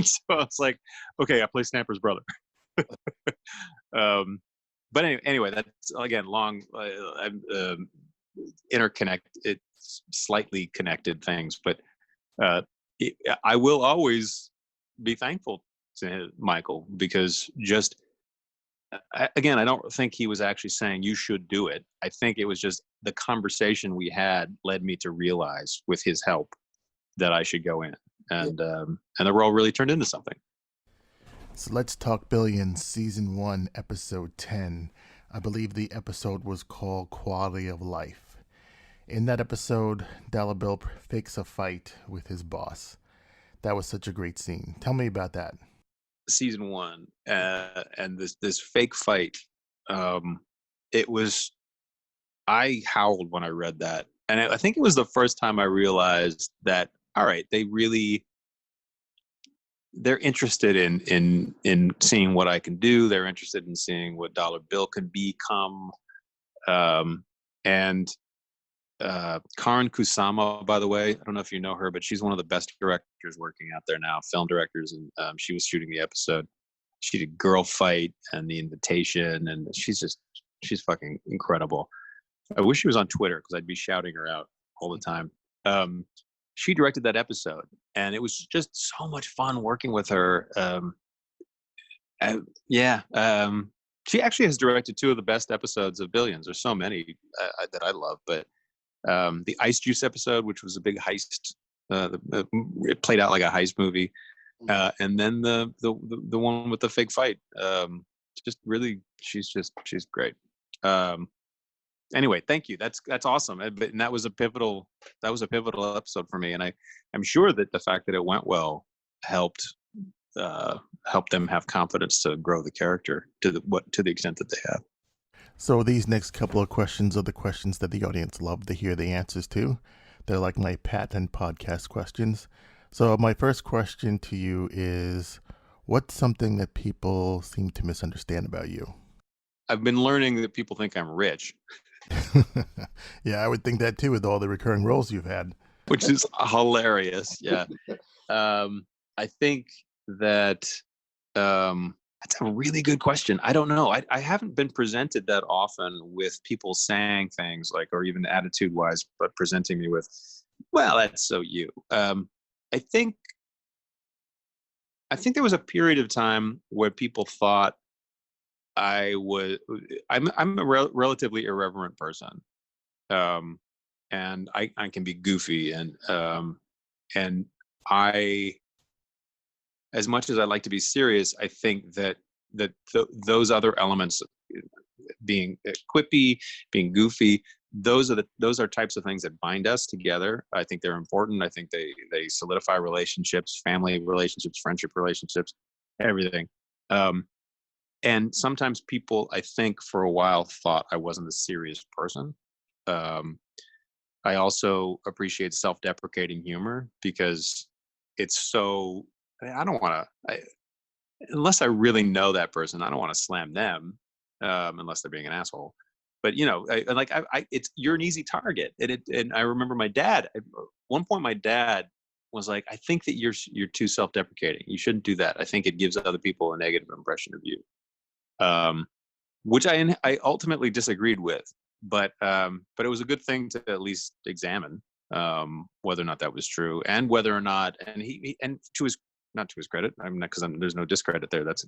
So I was like, okay, I play Stamper's brother. But anyway, that's again long, interconnected, slightly connected things. But I will always be thankful to Michael, because just again, I don't think he was actually saying you should do it. I think it was just the conversation we had led me to realize, with his help, that I should go in, and the role really turned into something. So let's talk Billions, season 1, episode 10. I believe the episode was called Quality of Life. In that episode, Dollar Bill fakes a fight with his boss. That was such a great scene. Tell me about that. Season 1, and this fake fight. It was. I howled when I read that, and I think it was the first time I realized that. All right, they're interested in seeing what I can do. They're interested in seeing what Dollar Bill can become. And Karin Kusama, by the way, I don't know if you know her, but she's one of the best directors working out there now, film directors. And she was shooting the episode. She did Girl Fight and The Invitation, and she's fucking incredible. I wish she was on Twitter, because I'd be shouting her out all the time. She directed that episode, and it was just so much fun working with her. She actually has directed 2 of the best episodes of Billions. There's so many that I love, but the Ice Juice episode, which was a big heist, it played out like a heist movie, and then the one with the fake fight. Just really, she's great. Anyway, thank you. That's awesome. And that was a pivotal episode for me. And I'm sure that the fact that it went well helped them have confidence to grow the character to the extent that they have. So these next couple of questions are the questions that the audience love to hear the answers to. They're like my patent podcast questions. So my first question to you is, what's something that people seem to misunderstand about you? I've been learning that people think I'm rich. Yeah, I would think that too, with all the recurring roles you've had. Which is hilarious. Yeah. I think that that's a really good question. I don't know. I haven't been presented that often with people saying things like, or even attitude-wise, but presenting me with, well, that's so you. I think there was a period of time where people thought I'm a relatively irreverent person, and I can be goofy, and I, as much as I like to be serious, I think that those other elements, being quippy, being goofy, those are types of things that bind us together. I think they're important. I think they solidify relationships, family relationships, friendship relationships, everything. And sometimes people, I think, for a while thought I wasn't a serious person. I also appreciate self-deprecating humor, because it's so, I don't want to, unless I really know that person, I don't want to slam them, unless they're being an asshole. But, you're an easy target. And I remember my dad, at one point my dad was like, I think that you're too self-deprecating. You shouldn't do that. I think it gives other people a negative impression of you. Which I ultimately disagreed with, but it was a good thing to at least examine whether or not that was true, and whether or not, and he not to his credit, I'm not, because there's no discredit there. That's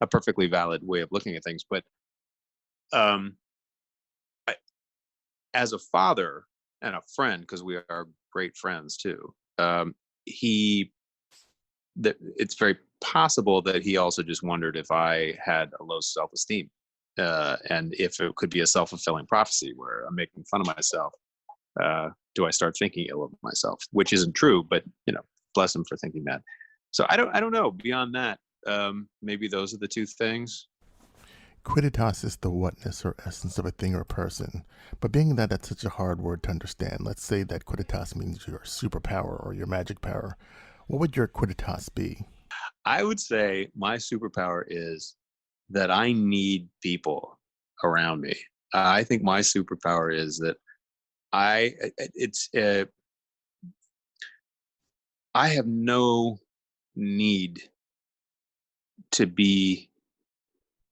a perfectly valid way of looking at things. But as a father and a friend, because we are great friends too, it's very possible that he also just wondered if I had a low self-esteem, and if it could be a self-fulfilling prophecy where I'm making fun of myself. Do I start thinking ill of myself? Which isn't true, but bless him for thinking that. So I don't know. Beyond that, maybe those are the 2 things. Quidditas is the whatness or essence of a thing or person. But being that that's such a hard word to understand, let's say that Quidditas means your superpower or your magic power. What would your Quidditas be? I would say my superpower is that I need people around me. I think my superpower is that I have no need to be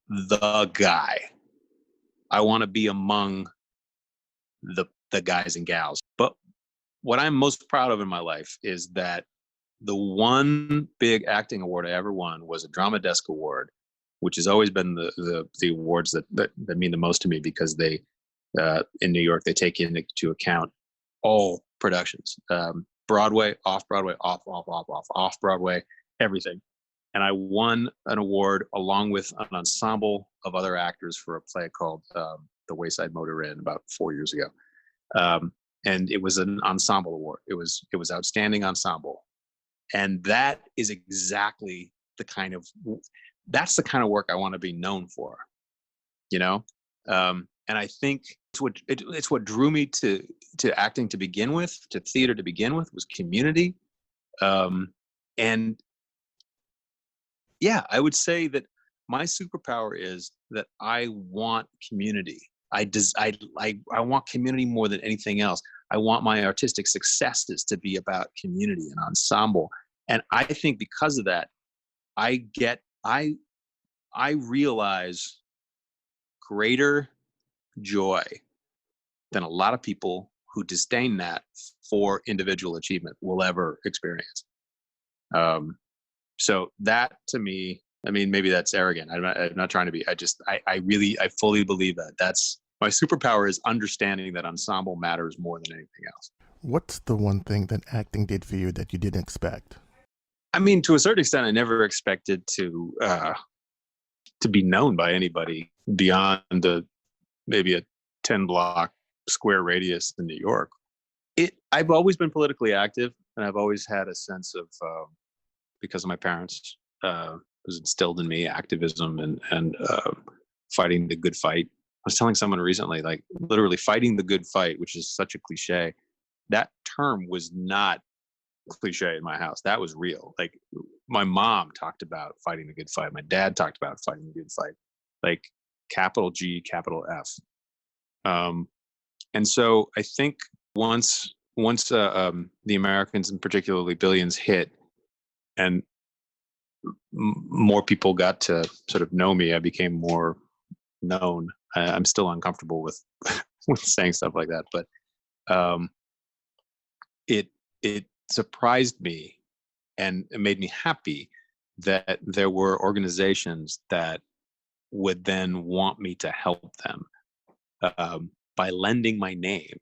the guy. I want to be among the guys and gals. But what I'm most proud of in my life is that the one big acting award I ever won was a Drama Desk Award, which has always been the awards that mean the most to me, because they in New York, they take into account all productions, Broadway, off Broadway, off Broadway, everything. And I won an award along with an ensemble of other actors for a play called The Wayside Motor Inn about 4 years ago. And it was an ensemble award. It was outstanding ensemble. And that is exactly that's the kind of work I want to be known for, you know? And I think it's what drew me to acting to begin with, to theater to begin with, was community. And yeah, I would say that my superpower is that I want community. I want community more than anything else. I want my artistic successes to be about community and ensemble. And I think because of that, I realize greater joy than a lot of people who disdain that for individual achievement will ever experience. So that, to me, I mean, maybe that's arrogant. I'm not trying to be. I fully believe that. That's my superpower, is understanding that ensemble matters more than anything else. What's the one thing that acting did for you that you didn't expect? I mean, to a certain extent, I never expected to be known by anybody beyond maybe a 10-block square radius in New York. I've always been politically active, and I've always had a sense of, because of my parents, it was instilled in me, activism and fighting the good fight. I was telling someone recently, like, literally fighting the good fight, which is such a cliche. That term was not cliche in my house. That was real. Like, my mom talked about fighting the good fight. My dad talked about fighting the good fight, like capital G, capital F. And so I think once the Americans, and particularly Billions, hit, and more people got to sort of know me, I became more known. I'm still uncomfortable with saying stuff like that, but it surprised me, and it made me happy that there were organizations that would then want me to help them by lending my name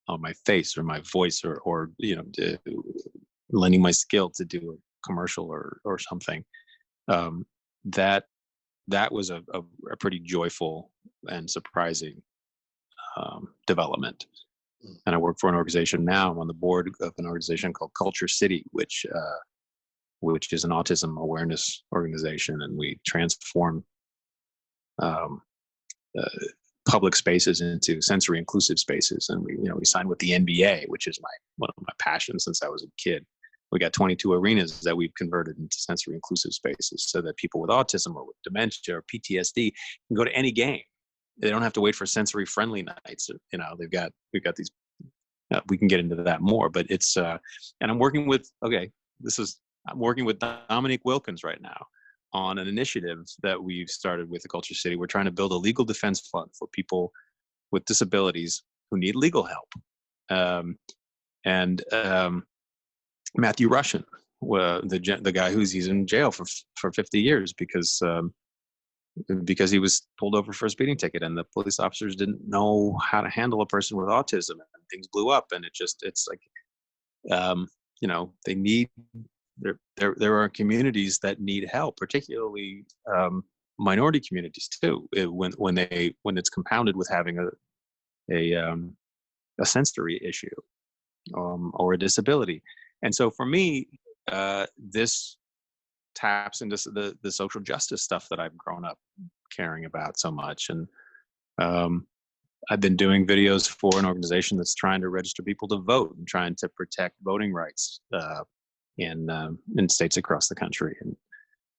on my face or my voice, or lending my skill to do a commercial or something. That was a pretty joyful and surprising development. And I work for an organization now. I'm on the board of an organization called Culture City, which is an autism awareness organization, and we transform public spaces into sensory inclusive spaces. And we signed with the NBA, which is one of my passions since I was a kid. We got 22 arenas that we've converted into sensory inclusive spaces, so that people with autism or with dementia or PTSD can go to any game. They don't have to wait for sensory friendly nights. We've got these. We can get into that more, but it's and I'm working with Dominique Wilkins right now on an initiative that we've started with the Culture City. We're trying to build a legal defense fund for people with disabilities who need legal help. Matthew Russian, the guy he's in jail for 50 years because he was pulled over for a speeding ticket, and the police officers didn't know how to handle a person with autism, and things blew up. And it's like, they need, there are communities that need help, particularly minority communities too, when it's compounded with having a sensory issue or a disability. And so for me, this taps into the social justice stuff that I've grown up caring about so much. And I've been doing videos for an organization that's trying to register people to vote and trying to protect voting rights in states across the country. And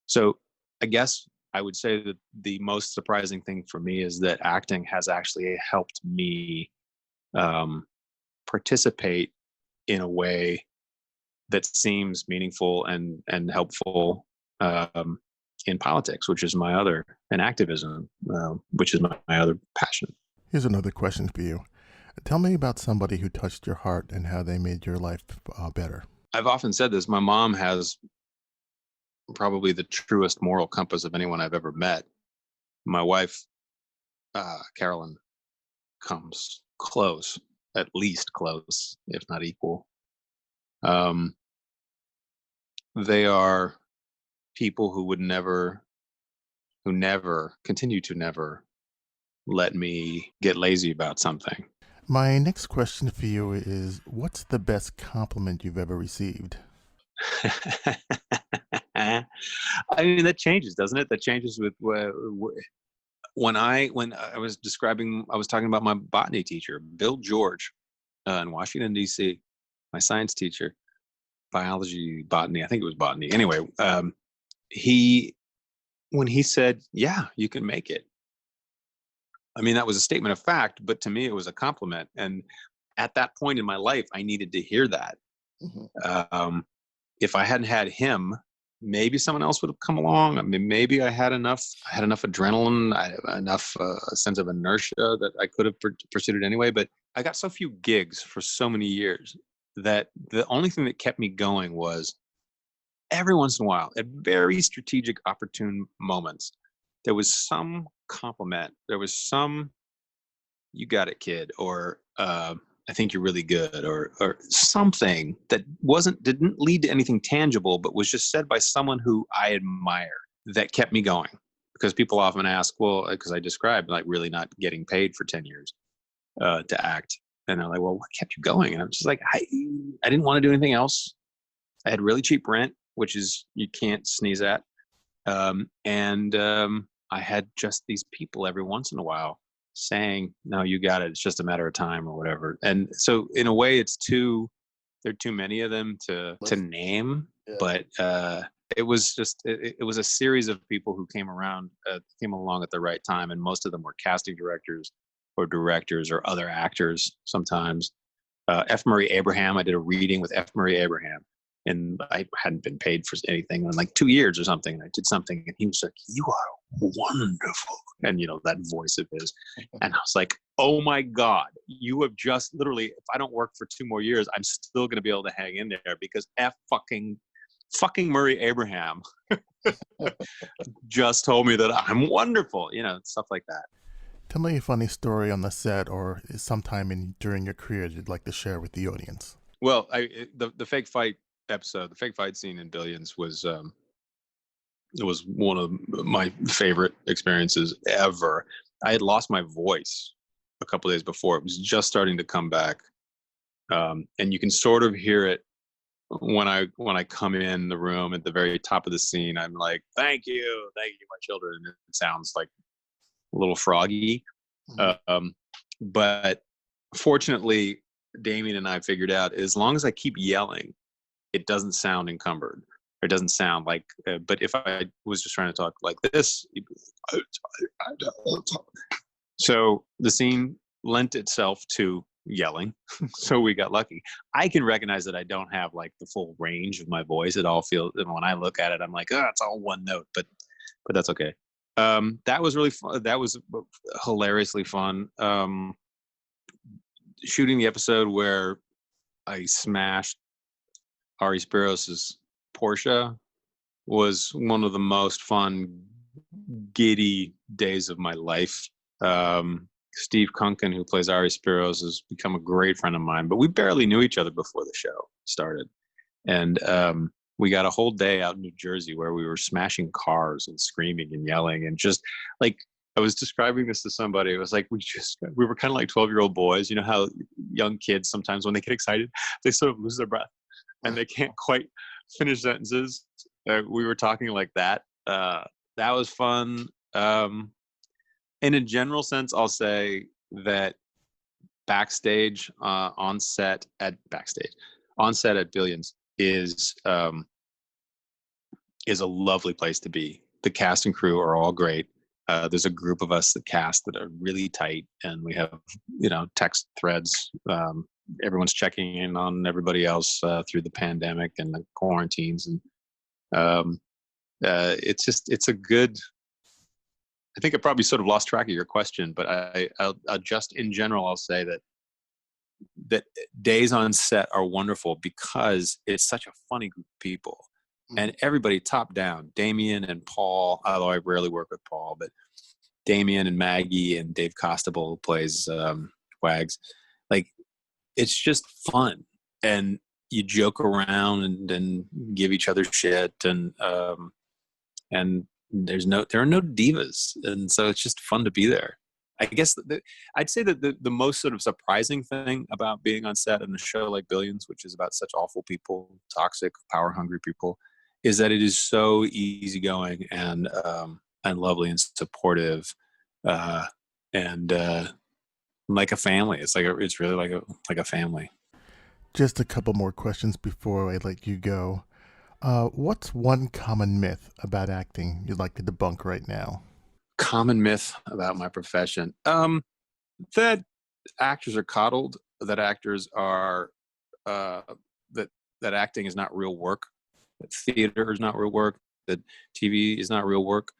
so I guess I would say that the most surprising thing for me is that acting has actually helped me participate in a way that seems meaningful and helpful in politics, which is my other, and activism, which is my other passion. Here's another question for you. Tell me about somebody who touched your heart and how they made your life better. I've often said this. My mom has probably the truest moral compass of anyone I've ever met. My wife, Carolyn, comes close, at least close, if not equal. They are people who continue to never let me get lazy about something. My next question for you is, what's the best compliment you've ever received? I mean, that changes, doesn't it? That changes with when I was talking about my botany teacher, Bill George, in Washington, D.C., my science teacher, biology, botany, I think it was botany. Anyway, when he said, "Yeah, you can make it," I mean, that was a statement of fact, but to me, it was a compliment. And at that point in my life, I needed to hear that. Mm-hmm. If I hadn't had him, maybe someone else would have come along. I mean, maybe I had enough adrenaline, enough sense of inertia that I could have pursued it anyway. But I got so few gigs for so many years that the only thing that kept me going was every once in a while, at very strategic, opportune moments, there was some compliment. There was some, "You got it, kid," or "I think you're really good," or something that didn't lead to anything tangible, but was just said by someone who I admire, that kept me going. Because people often ask, well, because I described like really not getting paid for 10 years to act. And they're like, well, what kept you going? And I'm just like, I didn't want to do anything else. I had really cheap rent, which is, you can't sneeze at. I had just these people every once in a while saying, "No, you got it. It's just a matter of time," or whatever. And so in a way, there are too many of them to name, yeah. But it was a series of people who came along at the right time. And most of them were casting directors or other actors sometimes. F. Murray Abraham, I did a reading with F. Murray Abraham, and I hadn't been paid for anything in like 2 years or something. And I did something, and he was like, "You are wonderful." And, that voice of his. And I was like, oh my God, you have just literally, if I don't work for 2 more years, I'm still going to be able to hang in there, because F fucking Murray Abraham just told me that I'm wonderful, stuff like that. Tell me a funny story on the set or sometime during your career you'd like to share with the audience. Well, the fake fight episode, the fake fight scene in Billions was one of my favorite experiences ever. I had lost my voice a couple of days before. It was just starting to come back. And you can sort of hear it when I come in the room at the very top of the scene. I'm like, thank you, my children. And it sounds like a little froggy. Mm-hmm. But fortunately, Damien and I figured out, as long as I keep yelling, it doesn't sound encumbered. It doesn't sound like, but if I was just trying to talk like this, so the scene lent itself to yelling. So we got lucky. I can recognize that I don't have like the full range of my voice. It all feels, and when I look at it, I'm like, oh, it's all one note, but that's okay. That was really fun. That was hilariously fun. Shooting the episode where I smashed Ari Spiros's Porsche was one of the most fun, giddy days of my life. Steve Kunkin, who plays Ari Spiros, has become a great friend of mine, but we barely knew each other before the show started. And we got a whole day out in New Jersey where we were smashing cars and screaming and yelling, and just like, I was describing this to somebody. It was like, we were kind of like 12-year-old boys. You know how young kids sometimes when they get excited, they sort of lose their breath and they can't quite finish sentences. We were talking like that. That was fun. In a general sense, I'll say that backstage on set at Billions is a lovely place to be. The cast and crew are all great. There's a group of us that cast that are really tight, and we have text threads. Everyone's checking in on everybody else through the pandemic and the quarantines, and it's a good. I think I probably sort of lost track of your question, but I'll just in general, I'll say that days on set are wonderful because it's such a funny group of people, and everybody top down. Damien and Paul, although I rarely work with Paul, but Damien and Maggie and Dave Costabile, who plays Wags. Like, it's just fun, and you joke around and give each other shit, and there are no divas, and so it's just fun to be there. I guess I'd say that the most sort of surprising thing about being on set in a show like Billions, which is about such awful people, toxic, power hungry people, is that it is so easygoing and lovely and supportive, and like a family. It's really like a family. Just a couple more questions before I let you go. What's one common myth about acting you'd like to debunk right now? Common myth about my profession. That actors are coddled, that actors are, that acting is not real work, that theater is not real work, that TV is not real work.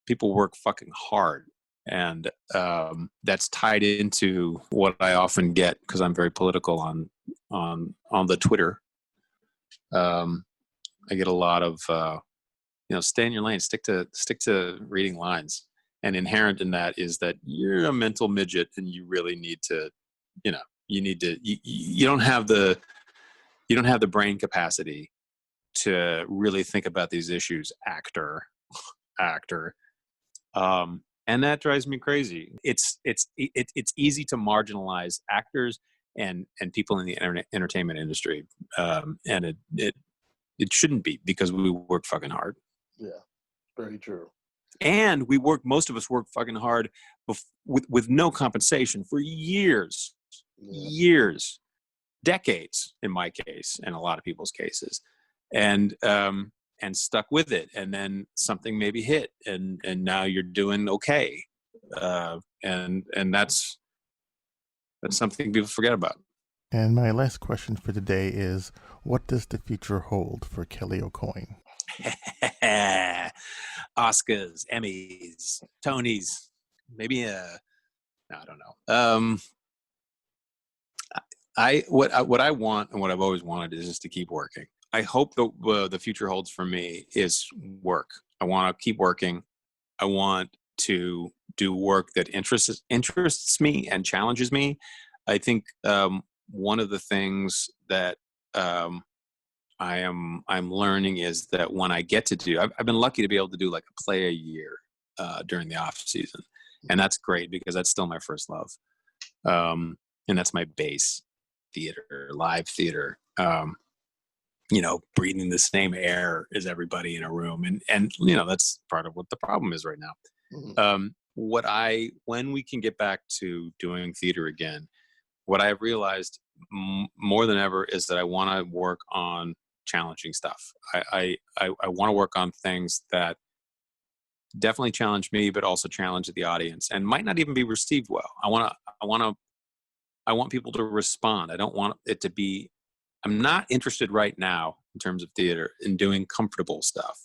People work fucking hard. And that's tied into what I often get, because I'm very political on the Twitter. I get a lot of stay in your lane, stick to reading lines, and inherent in that is that you're a mental midget, and you really need to, you don't have the brain capacity to really think about these issues, actor. And that drives me crazy. It's easy to marginalize actors and people in the entertainment industry, and it shouldn't be, because we work fucking hard. Yeah, very true. And most of us work fucking hard with no compensation for years, decades in my case, and a lot of people's cases, and stuck with it. And then something maybe hit, and now you're doing okay. And that's something people forget about. And my last question for today is, what does the future hold for Kelly AuCoin? Oscars, Emmys, Tonys, maybe I don't know. What I want, and what I've always wanted, is just to keep working. I hope the future holds for me is work. I want to keep working. I want to do work that interests me and challenges me. I think one of the things that I'm learning is that when I get to do, I've been lucky to be able to do like a play a year during the off season, and that's great because that's still my first love, and that's my base, theater, live theater. Breathing the same air as everybody in a room, and that's part of what the problem is right now. When we can get back to doing theater again, what I've realized more than ever is that I want to work on challenging stuff. I want to work on things that definitely challenge me, but also challenge the audience, and might not even be received well. I want people to respond. I don't want it to be. I'm not interested right now in terms of theater in doing comfortable stuff.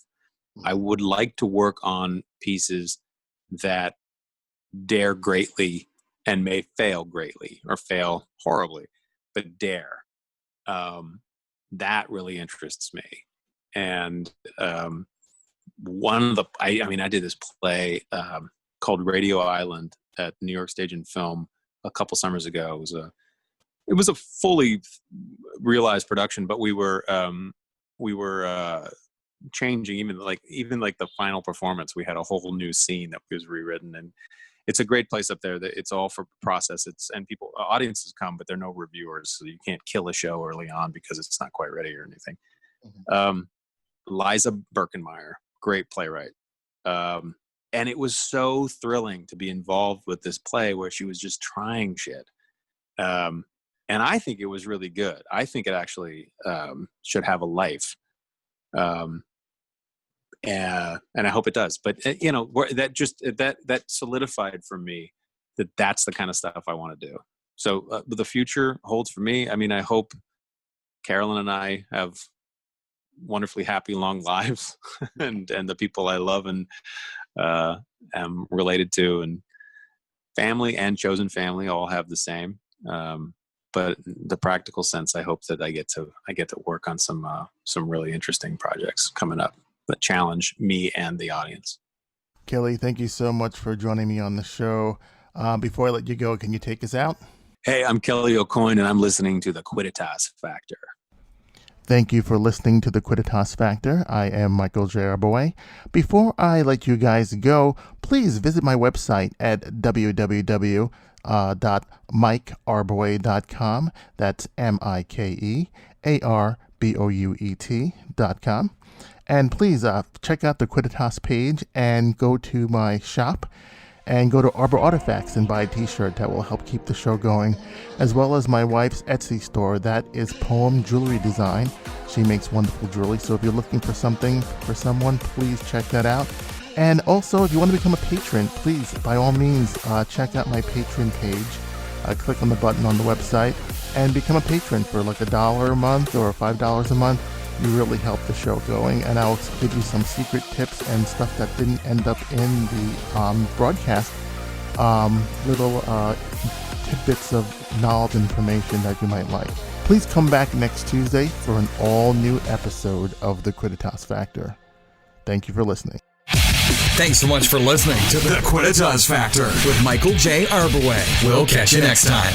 I would like to work on pieces that dare greatly and may fail greatly or fail horribly, but dare. That really interests me. And I did this play called Radio Island at New York Stage and Film a couple summers ago. It was a fully realized production, but we were changing even like the final performance. We had a whole new scene that was rewritten, and it's a great place up there. That it's all for process. And audiences come, but there are no reviewers, so you can't kill a show early on because it's not quite ready or anything. Liza Birkenmeyer, great playwright, and it was so thrilling to be involved with this play where she was just trying shit. And I think it was really good. I think it actually should have a life. And I hope it does. But that solidified for me that that's the kind of stuff I want to do. So the future holds for me. I mean, I hope Carolyn and I have wonderfully happy, long lives, and the people I love and am related to, and family and chosen family all have the same. But the practical sense, I hope that I get to work on some really interesting projects coming up that challenge me and the audience. Kelly, thank you so much for joining me on the show. Before I let you go, can you take us out? Hey, I'm Kelly AuCoin, and I'm listening to the Quidditas Factor. Thank you for listening to the Quidditas Factor. I am Michael J. Arbouet. Before I let you guys go, please visit my website at www.mikearbouet.com. That's MikeArbouet.com. And please check out the Quidditas page and go to my shop and go to Arbor Artifacts and buy a t-shirt that will help keep the show going, as well as my wife's Etsy store. That is Poem Jewelry Design. She makes wonderful jewelry, so if you're looking for something for someone, please check that out. And also, if you want to become a patron, please, by all means, check out my Patreon page. Click on the button on the website and become a patron for like $1 a month or $5 a month. You really help the show going, and I'll give you some secret tips and stuff that didn't end up in the broadcast. Little tidbits of knowledge information that you might like. Please come back next Tuesday for an all-new episode of the Quidditas Factor. Thank you for listening. Thanks so much for listening to the Quidditas Factor with Michael J. Arbouet. We'll catch you next time.